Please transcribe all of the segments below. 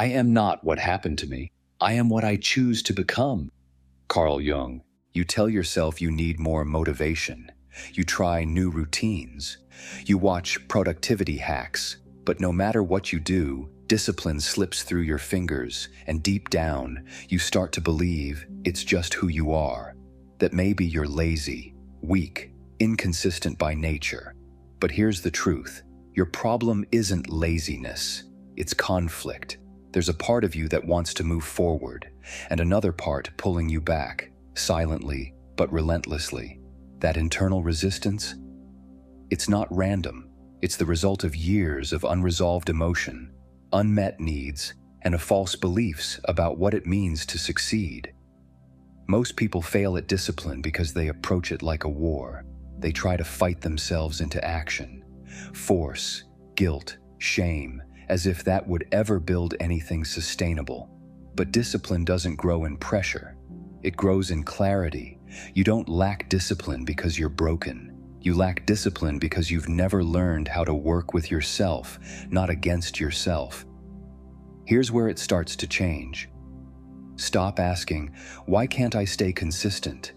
I am not what happened to me. I am what I choose to become. Carl Jung. You tell yourself you need more motivation. You try new routines. You watch productivity hacks. But no matter what you do, discipline slips through your fingers, and deep down, you start to believe it's just who you are. That maybe you're lazy, weak, inconsistent by nature. But here's the truth. Your problem isn't laziness. It's conflict. There's a part of you that wants to move forward, and another part pulling you back, silently but relentlessly. That internal resistance? It's not random. It's the result of years of unresolved emotion, unmet needs, and false beliefs about what it means to succeed. Most people fail at discipline because they approach it like a war. They try to fight themselves into action. Force, guilt, shame, as if that would ever build anything sustainable. But discipline doesn't grow in pressure. It grows in clarity. You don't lack discipline because you're broken. You lack discipline because you've never learned how to work with yourself, not against yourself. Here's where it starts to change. Stop asking, why can't I stay consistent?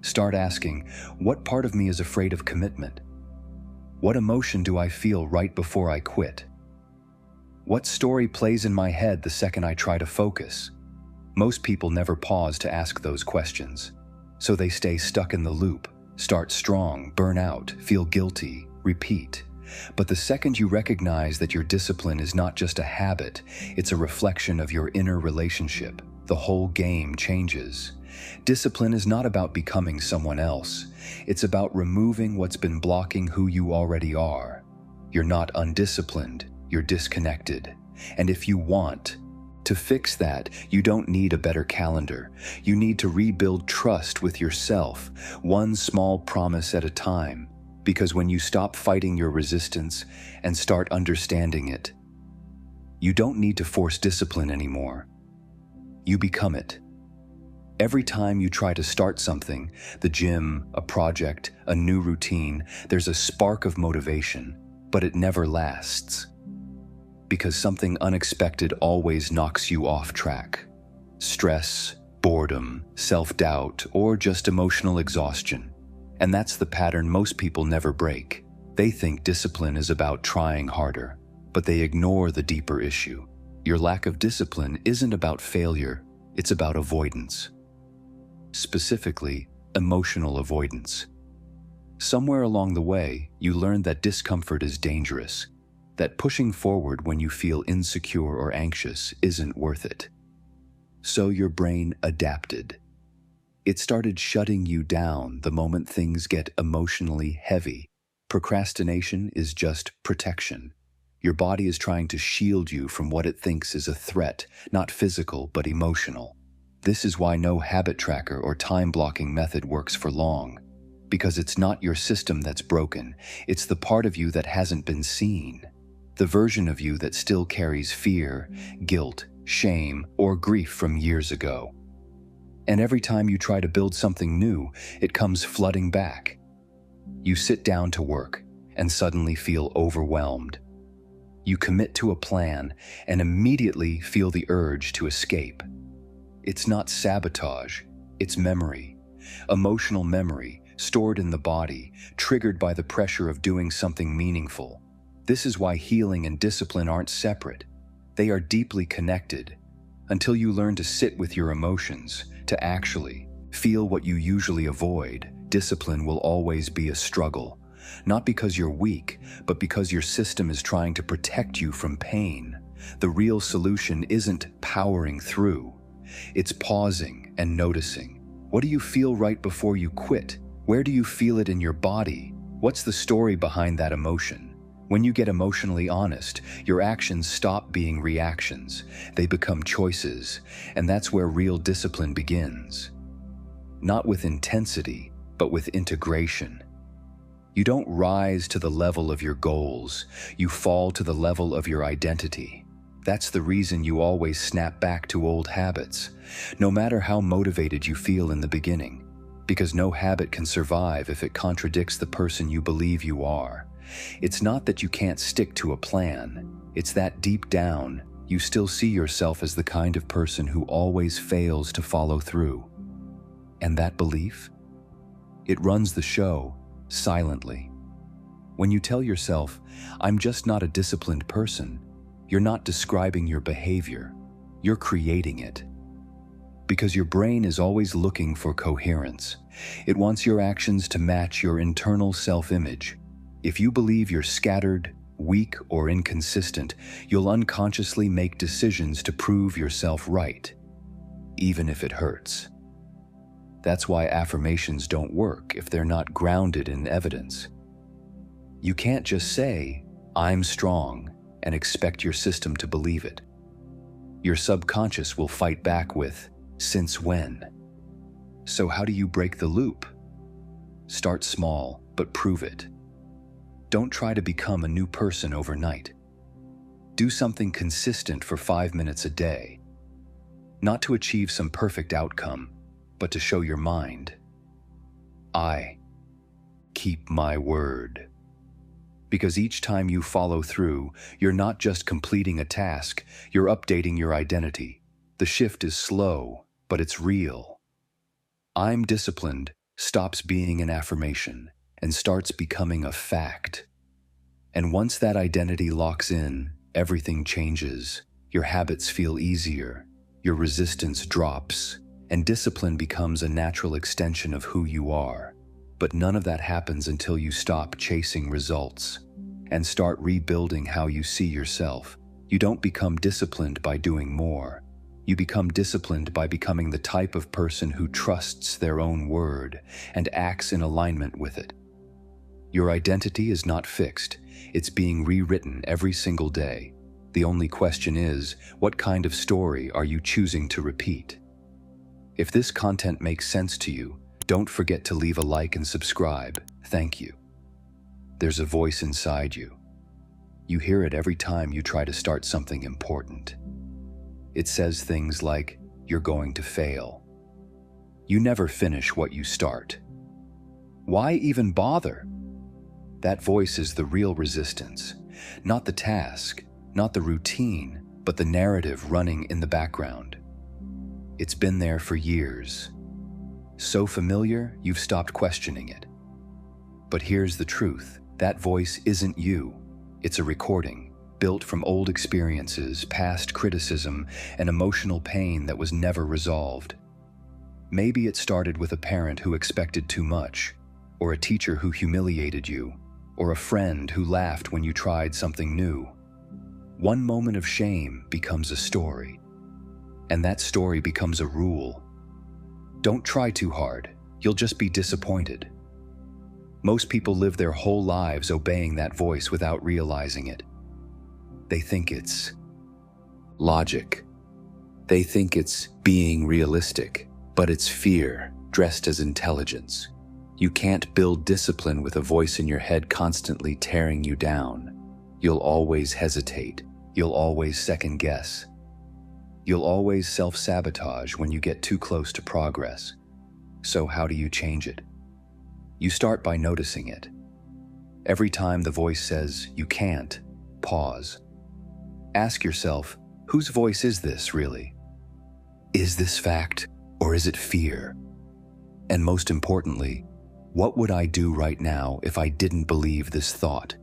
Start asking, what part of me is afraid of commitment? What emotion do I feel right before I quit? What story plays in my head the second I try to focus? Most people never pause to ask those questions, so they stay stuck in the loop. Start strong, burn out, feel guilty, repeat. But the second you recognize that your discipline is not just a habit, it's a reflection of your inner relationship, the whole game changes. Discipline is not about becoming someone else. It's about removing what's been blocking who you already are. You're not undisciplined, you're disconnected. And if you want to fix that, you don't need a better calendar. You need to rebuild trust with yourself, one small promise at a time. Because when you stop fighting your resistance and start understanding it, you don't need to force discipline anymore. You become it. Every time you try to start something, the gym, a project, a new routine, there's a spark of motivation, but it never lasts. Because something unexpected always knocks you off track. Stress, boredom, self-doubt, or just emotional exhaustion. And that's the pattern most people never break. They think discipline is about trying harder, but they ignore the deeper issue. Your lack of discipline isn't about failure, it's about avoidance. Specifically, emotional avoidance. Somewhere along the way, you learn that discomfort is dangerous, that pushing forward when you feel insecure or anxious isn't worth it. So your brain adapted. It started shutting you down the moment things get emotionally heavy. Procrastination is just protection. Your body is trying to shield you from what it thinks is a threat, not physical but emotional. This is why no habit tracker or time-blocking method works for long. Because it's not your system that's broken, it's the part of you that hasn't been seen. The version of you that still carries fear, guilt, shame, or grief from years ago. And every time you try to build something new, it comes flooding back. You sit down to work and suddenly feel overwhelmed. You commit to a plan and immediately feel the urge to escape. It's not sabotage, it's memory. Emotional memory, stored in the body, triggered by the pressure of doing something meaningful. This is why healing and discipline aren't separate. They are deeply connected. Until you learn to sit with your emotions, to actually feel what you usually avoid, discipline will always be a struggle. Not because you're weak, but because your system is trying to protect you from pain. The real solution isn't powering through. It's pausing and noticing. What do you feel right before you quit? Where do you feel it in your body? What's the story behind that emotion? When you get emotionally honest, your actions stop being reactions. They become choices, and that's where real discipline begins. Not with intensity, but with integration. You don't rise to the level of your goals, you fall to the level of your identity. That's the reason you always snap back to old habits, no matter how motivated you feel in the beginning. Because no habit can survive if it contradicts the person you believe you are. It's not that you can't stick to a plan, it's that deep down, you still see yourself as the kind of person who always fails to follow through. And that belief? It runs the show, silently. When you tell yourself, "I'm just not a disciplined person," you're not describing your behavior, you're creating it. Because your brain is always looking for coherence. It wants your actions to match your internal self-image. If you believe you're scattered, weak, or inconsistent, you'll unconsciously make decisions to prove yourself right, even if it hurts. That's why affirmations don't work if they're not grounded in evidence. You can't just say, "I'm strong," and expect your system to believe it. Your subconscious will fight back with, "Since when?" So how do you break the loop? Start small, but prove it. Don't try to become a new person overnight. Do something consistent for 5 minutes a day. Not to achieve some perfect outcome, but to show your mind, "I keep my word." Because each time you follow through, you're not just completing a task, you're updating your identity. The shift is slow, but it's real. "I'm disciplined" stops being an affirmation and starts becoming a fact. And once that identity locks in, everything changes. Your habits feel easier, your resistance drops, and discipline becomes a natural extension of who you are. But none of that happens until you stop chasing results and start rebuilding how you see yourself. You don't become disciplined by doing more. You become disciplined by becoming the type of person who trusts their own word and acts in alignment with it. Your identity is not fixed. It's being rewritten every single day. The only question is, what kind of story are you choosing to repeat? If this content makes sense to you, don't forget to leave a like and subscribe. Thank you. There's a voice inside you. You hear it every time you try to start something important. It says things like, "You're going to fail." "You never finish what you start." "Why even bother?" That voice is the real resistance. Not the task, not the routine, but the narrative running in the background. It's been there for years. So familiar, you've stopped questioning it. But here's the truth. That voice isn't you. It's a recording, built from old experiences, past criticism, and emotional pain that was never resolved. Maybe it started with a parent who expected too much, or a teacher who humiliated you, or a friend who laughed when you tried something new. One moment of shame becomes a story, and that story becomes a rule. Don't try too hard. You'll just be disappointed. Most people live their whole lives obeying that voice without realizing it. They think it's logic. They think it's being realistic, but it's fear dressed as intelligence. You can't build discipline with a voice in your head constantly tearing you down. You'll always hesitate. You'll always second guess. You'll always self-sabotage when you get too close to progress. So how do you change it? You start by noticing it. Every time the voice says, "You can't," pause. Ask yourself, whose voice is this really? Is this fact, or is it fear? And most importantly, what would I do right now if I didn't believe this thought?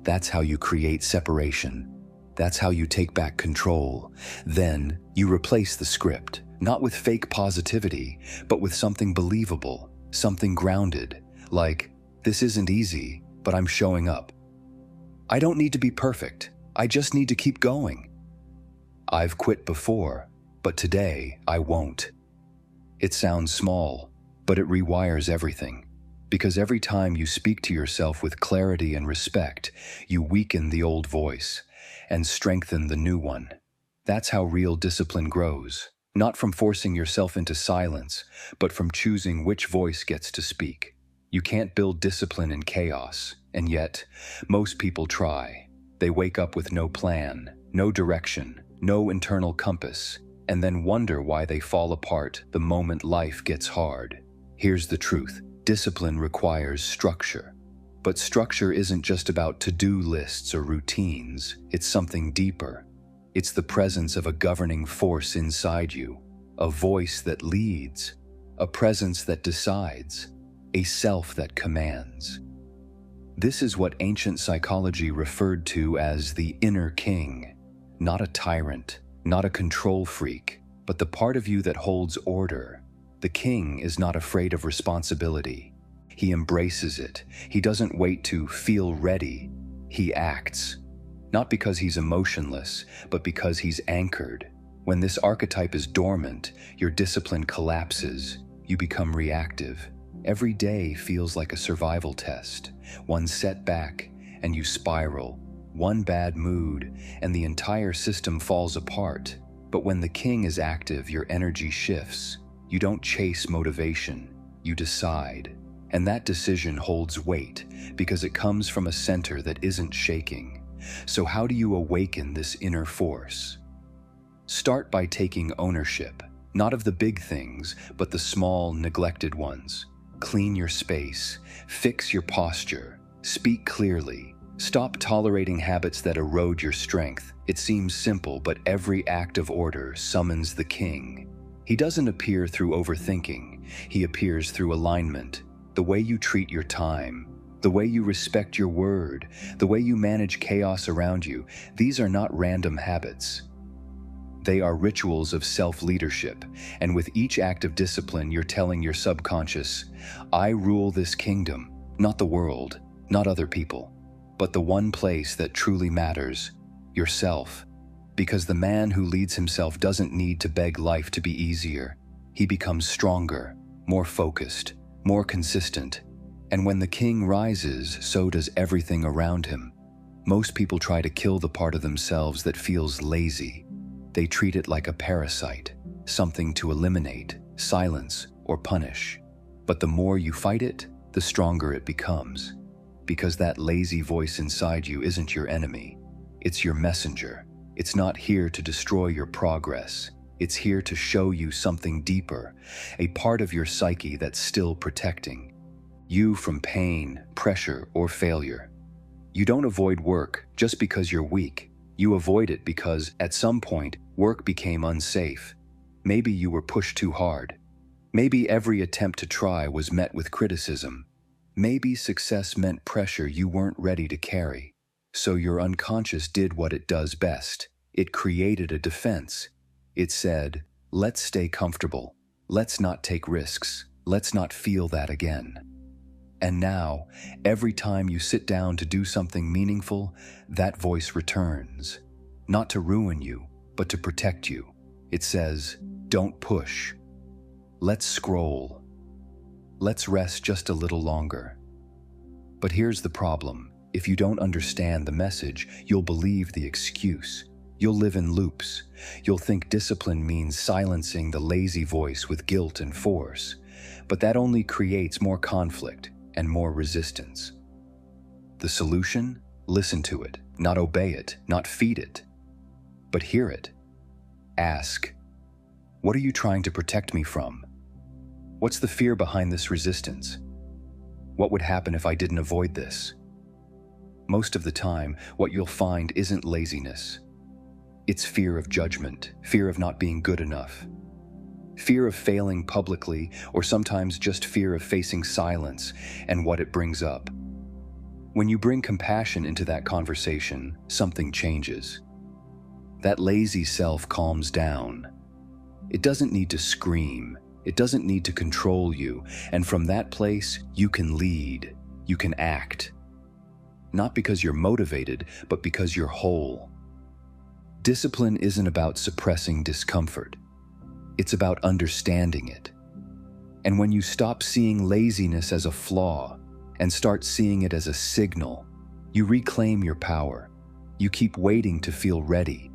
That's how you create separation. That's how you take back control. Then you replace the script, not with fake positivity, but with something believable, something grounded, like, "This isn't easy, but I'm showing up. I don't need to be perfect. I just need to keep going. I've quit before, but today I won't." It sounds small, but it rewires everything. Because every time you speak to yourself with clarity and respect, you weaken the old voice and strengthen the new one. That's how real discipline grows, not from forcing yourself into silence, but from choosing which voice gets to speak. You can't build discipline in chaos, and yet, most people try. They wake up with no plan, no direction, no internal compass, and then wonder why they fall apart the moment life gets hard. Here's the truth. Discipline requires structure. But structure isn't just about to-do lists or routines. It's something deeper. It's the presence of a governing force inside you, a voice that leads, a presence that decides, a self that commands. This is what ancient psychology referred to as the inner king, not a tyrant, not a control freak, but the part of you that holds order. The king is not afraid of responsibility. He embraces it. He doesn't wait to feel ready. He acts. Not because he's emotionless, but because he's anchored. When this archetype is dormant, your discipline collapses. You become reactive. Every day feels like a survival test. One setback, and you spiral. One bad mood, and the entire system falls apart. But when the king is active, your energy shifts. You don't chase motivation. You decide. And that decision holds weight because it comes from a center that isn't shaking. So how do you awaken this inner force? Start by taking ownership, not of the big things, but the small, neglected ones. Clean your space, fix your posture, speak clearly. Stop tolerating habits that erode your strength. It seems simple, but every act of order summons the king. He doesn't appear through overthinking. He appears through alignment. The way you treat your time, the way you respect your word, the way you manage chaos around you, these are not random habits. They are rituals of self-leadership, and with each act of discipline, you're telling your subconscious, I rule this kingdom, not the world, not other people, but the one place that truly matters, yourself. Because the man who leads himself doesn't need to beg life to be easier. He becomes stronger, more focused, more consistent. And when the king rises, so does everything around him. Most people try to kill the part of themselves that feels lazy. They treat it like a parasite, something to eliminate, silence, or punish. But the more you fight it, the stronger it becomes. Because that lazy voice inside you isn't your enemy. It's your messenger. It's not here to destroy your progress. It's here to show you something deeper, a part of your psyche that's still protecting you from pain, pressure, or failure. You don't avoid work just because you're weak. You avoid it because, at some point, work became unsafe. Maybe you were pushed too hard. Maybe every attempt to try was met with criticism. Maybe success meant pressure you weren't ready to carry. So your unconscious did what it does best. It created a defense. It said, let's stay comfortable. Let's not take risks. Let's not feel that again. And now, every time you sit down to do something meaningful, that voice returns. Not to ruin you, but to protect you. It says, don't push. Let's scroll. Let's rest just a little longer. But here's the problem. If you don't understand the message, you'll believe the excuse. You'll live in loops. You'll think discipline means silencing the lazy voice with guilt and force. But that only creates more conflict and more resistance. The solution? Listen to it, not obey it, not feed it, but hear it. Ask, what are you trying to protect me from? What's the fear behind this resistance? What would happen if I didn't avoid this? Most of the time, what you'll find isn't laziness. It's fear of judgment, fear of not being good enough, fear of failing publicly, or sometimes just fear of facing silence and what it brings up. When you bring compassion into that conversation, something changes. That lazy self calms down. It doesn't need to scream. It doesn't need to control you. And from that place, you can lead. You can act. Not because you're motivated, but because you're whole. Discipline isn't about suppressing discomfort. It's about understanding it. And when you stop seeing laziness as a flaw and start seeing it as a signal, you reclaim your power. You keep waiting to feel ready,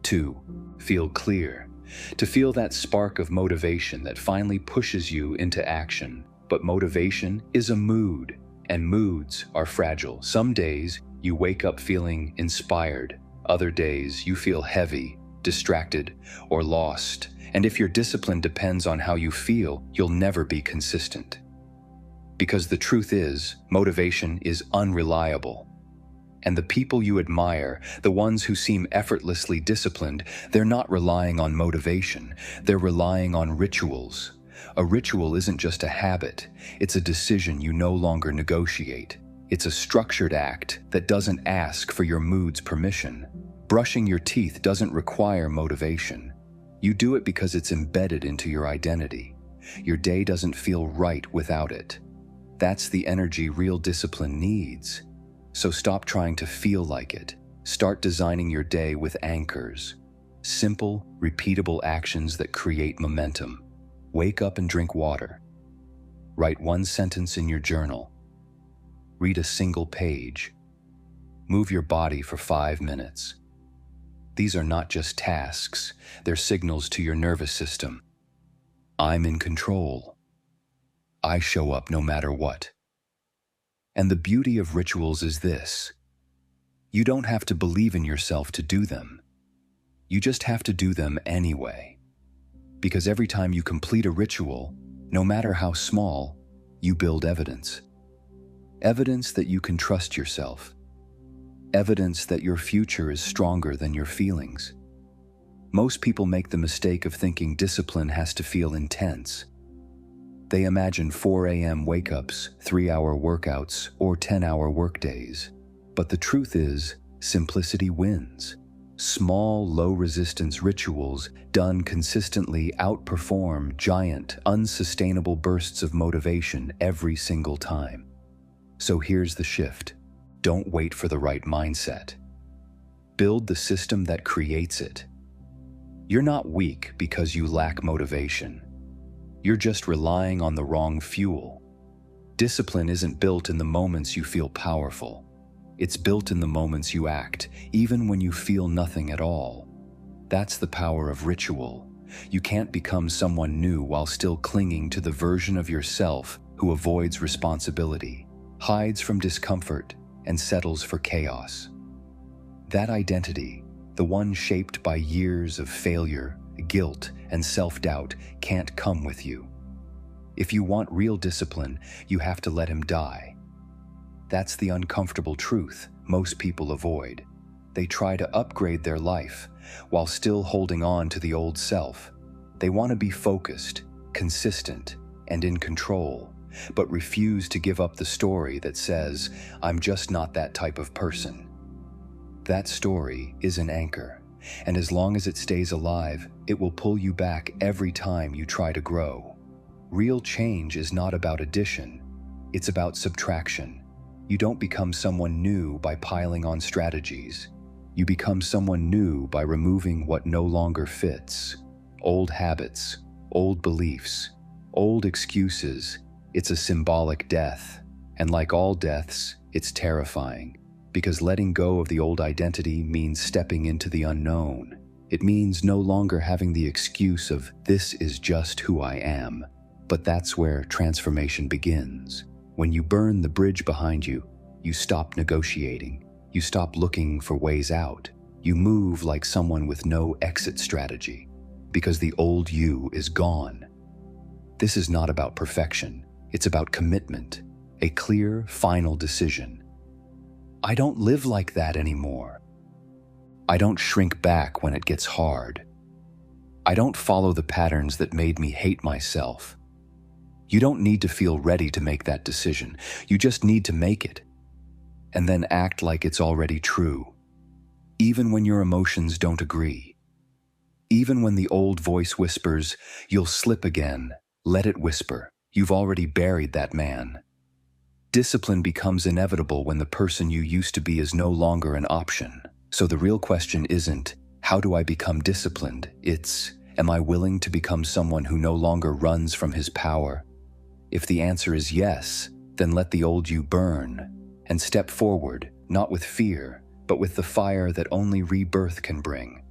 to feel clear, to feel that spark of motivation that finally pushes you into action. But motivation is a mood, and moods are fragile. Some days you wake up feeling inspired. Other days you feel heavy, distracted, or lost. And if your discipline depends on how you feel, you'll never be consistent. Because the truth is, motivation is unreliable. And the people you admire, the ones who seem effortlessly disciplined, they're not relying on motivation, they're relying on rituals. A ritual isn't just a habit, it's a decision you no longer negotiate. It's a structured act that doesn't ask for your mood's permission. Brushing your teeth doesn't require motivation. You do it because it's embedded into your identity. Your day doesn't feel right without it. That's the energy real discipline needs. So stop trying to feel like it. Start designing your day with anchors. Simple, repeatable actions that create momentum. Wake up and drink water. Write one sentence in your journal. Read a single page. Move your body for 5 minutes. These are not just tasks, they're signals to your nervous system. I'm in control. I show up no matter what. And the beauty of rituals is this: you don't have to believe in yourself to do them. You just have to do them anyway. Because every time you complete a ritual, no matter how small, you build evidence. Evidence that you can trust yourself. Evidence that your future is stronger than your feelings. Most people make the mistake of thinking discipline has to feel intense. They imagine 4 a.m. wake-ups, 3-hour workouts, or 10-hour workdays. But the truth is, simplicity wins. Small, low-resistance rituals done consistently outperform giant, unsustainable bursts of motivation every single time. So here's the shift. Don't wait for the right mindset. Build the system that creates it. You're not weak because you lack motivation. You're just relying on the wrong fuel. Discipline isn't built in the moments you feel powerful. It's built in the moments you act, even when you feel nothing at all. That's the power of ritual. You can't become someone new while still clinging to the version of yourself who avoids responsibility, hides from discomfort, and settles for chaos. That identity, the one shaped by years of failure, guilt, and self-doubt, can't come with you. If you want real discipline, you have to let him die. That's the uncomfortable truth most people avoid. They try to upgrade their life while still holding on to the old self. They want to be focused, consistent, and in control, but refuse to give up the story that says, "I'm just not that type of person." That story is an anchor, and as long as it stays alive, it will pull you back every time you try to grow. Real change is not about addition, it's about subtraction. You don't become someone new by piling on strategies. You become someone new by removing what no longer fits. Old habits, old beliefs, old excuses. It's a symbolic death, and like all deaths, it's terrifying, because letting go of the old identity means stepping into the unknown. It means no longer having the excuse of, "This is just who I am." But that's where transformation begins. When you burn the bridge behind you, you stop negotiating. You stop looking for ways out. You move like someone with no exit strategy, because the old you is gone. This is not about perfection. It's about commitment, a clear, final decision. I don't live like that anymore. I don't shrink back when it gets hard. I don't follow the patterns that made me hate myself. You don't need to feel ready to make that decision. You just need to make it. And then act like it's already true. Even when your emotions don't agree. Even when the old voice whispers, "You'll slip again," let it whisper. You've already buried that man. Discipline becomes inevitable when the person you used to be is no longer an option. So the real question isn't, how do I become disciplined? It's, am I willing to become someone who no longer runs from his power? If the answer is yes, then let the old you burn and step forward, not with fear, but with the fire that only rebirth can bring.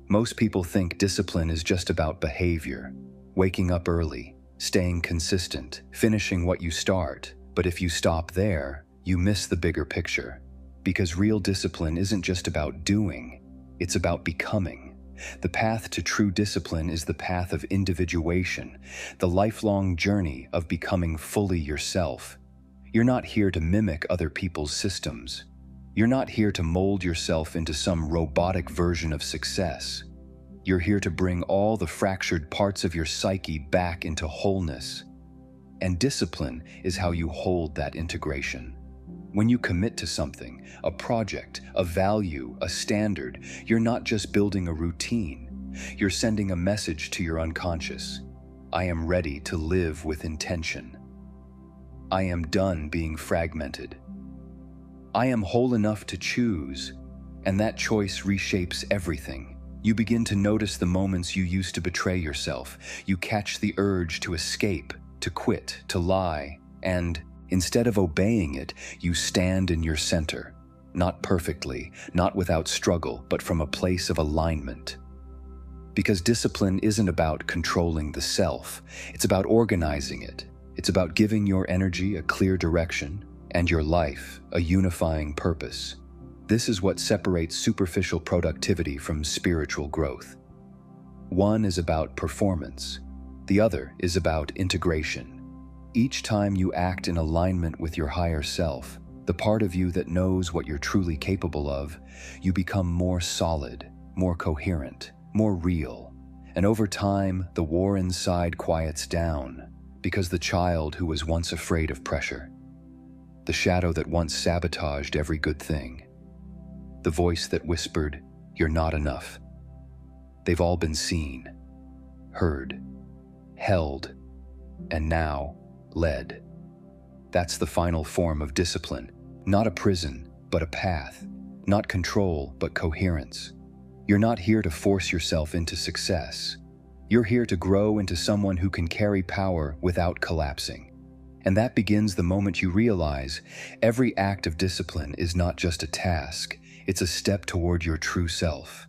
Most people think discipline is just about behavior, waking up early, staying consistent, finishing what you start. But if you stop there, you miss the bigger picture. Because real discipline isn't just about doing, it's about becoming. The path to true discipline is the path of individuation, the lifelong journey of becoming fully yourself. You're not here to mimic other people's systems. You're not here to mold yourself into some robotic version of success. You're here to bring all the fractured parts of your psyche back into wholeness. And discipline is how you hold that integration. When you commit to something, a project, a value, a standard, you're not just building a routine. You're sending a message to your unconscious. I am ready to live with intention. I am done being fragmented. I am whole enough to choose, and that choice reshapes everything. You begin to notice the moments you used to betray yourself. You catch the urge to escape, to quit, to lie, and instead of obeying it, you stand in your center. Not perfectly, not without struggle, but from a place of alignment. Because discipline isn't about controlling the self, it's about organizing it. It's about giving your energy a clear direction and your life a unifying purpose. This is what separates superficial productivity from spiritual growth. One is about performance. The other is about integration. Each time you act in alignment with your higher self, the part of you that knows what you're truly capable of, you become more solid, more coherent, more real. And over time, the war inside quiets down, because the child who was once afraid of pressure, the shadow that once sabotaged every good thing, the voice that whispered, "You're not enough," they've all been seen, heard, held, and now led. That's the final form of discipline. Not a prison, but a path. Not control, but coherence. You're not here to force yourself into success. You're here to grow into someone who can carry power without collapsing. And that begins the moment you realize every act of discipline is not just a task, it's a step toward your true self.